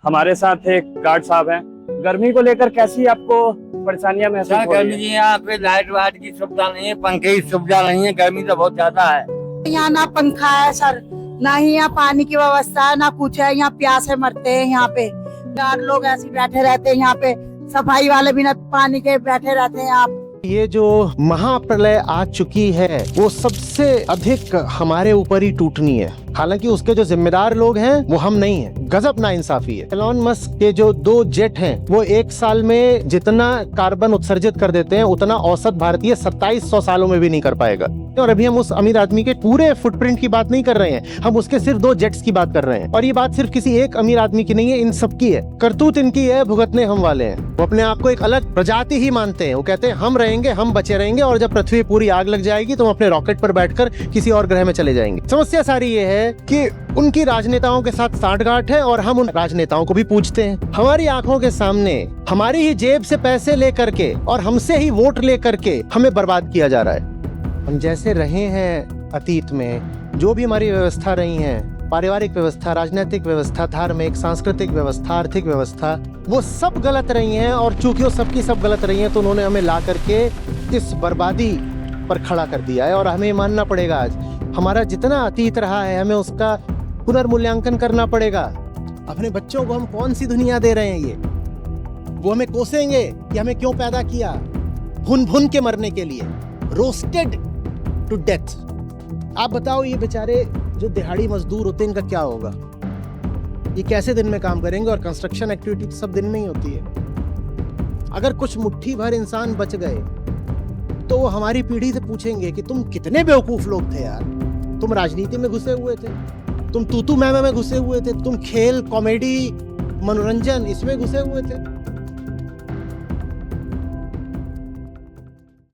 हमारे साथ एक गार्ड साहब हैं। गर्मी को लेकर कैसी आपको परेशानियां महसूस हो रही गर्मी है? जी यहाँ पे लाइट वाइट की सुविधा नहीं है, पंखे की सुविधा नहीं है, गर्मी तो बहुत ज्यादा है। यहाँ ना पंखा है सर, ना ही यहाँ पानी की व्यवस्था है, ना कुछ है। यहाँ प्यासे मरते हैं। यहाँ पे गार्ड लोग ऐसे बैठे रहते हैं। यहाँ पे सफाई वाले भी ना पानी के बैठे रहते हैं। यहाँ ये जो महाप्रलय आ चुकी है वो सबसे अधिक हमारे ऊपर ही टूटनी है। हालांकि उसके जो जिम्मेदार लोग हैं वो हम नहीं हैं। गजब नाइंसाफी है। एलोन मस्क के जो 2 जेट हैं वो एक साल में जितना कार्बन उत्सर्जित कर देते हैं उतना औसत भारतीय 2700 सालों में भी नहीं कर पाएगा। और अभी हम उस अमीर आदमी के पूरे फुटप्रिंट की बात नहीं कर रहे हैं, हम उसके सिर्फ 2 जेट्स की बात कर रहे हैं। और ये बात सिर्फ किसी एक अमीर आदमी की नहीं है, इन सबकी है। करतूत इनकी है, भुगतने हम वाले हैं। वो अपने आप को एक अलग प्रजाति ही मानते हैं। वो कहते हैं हम रहेंगे, हम बचे रहेंगे, और जब पृथ्वी पूरी आग लग जाएगी तो हम अपने रॉकेट पर बैठकर किसी और ग्रह में चले जाएंगे। समस्या सारी ये है कि उनकी राजनेताओं के साथ सांठगांठ है और हम उन राजनेताओं को भी पूछते हैं। हमारी आंखों के सामने हमारी ही जेब से पैसे लेकर के और हमसे ही वोट लेकर के हमें बर्बाद किया जा रहा है। हम जैसे रहे हैं अतीत में, जो भी हमारी व्यवस्था रही है, पारिवारिक व्यवस्था, राजनीतिक व्यवस्था, धार्मिक, सांस्कृतिक व्यवस्था, आर्थिक व्यवस्था, वो सब गलत रही हैं। और चूंकि वो सबकी सब गलत रही हैं तो उन्होंने हमें ला करके इस बर्बादी पर खड़ा कर दिया है। और हमें मानना पड़ेगा, आज हमारा जितना अतीत रहा है हमें उसका पुनर्मूल्यांकन करना पड़ेगा। अपने बच्चों को हम कौन सी दुनिया दे रहे हैं? ये वो हमें कोसेंगे कि हमें क्यों पैदा किया, भुन भुन के मरने के लिए, रोस्टेड टू डेथ। आप बताओ, ये बेचारे जो दिहाड़ी मजदूर होते हैं इनका क्या होगा? ये कैसे दिन में काम करेंगे? और कंस्ट्रक्शन एक्टिविटी तो सब दिन में ही होती है। अगर कुछ मुट्ठी भर इंसान बच गए तो वो हमारी पीढ़ी से पूछेंगे कि तुम कितने बेवकूफ लोग थे यार, तुम राजनीति में घुसे हुए थे, तुम तूतू मैमे में घुसे हुए थे, तुम खेल, कॉमेडी, मनोरंजन इसमें घुसे हुए थे।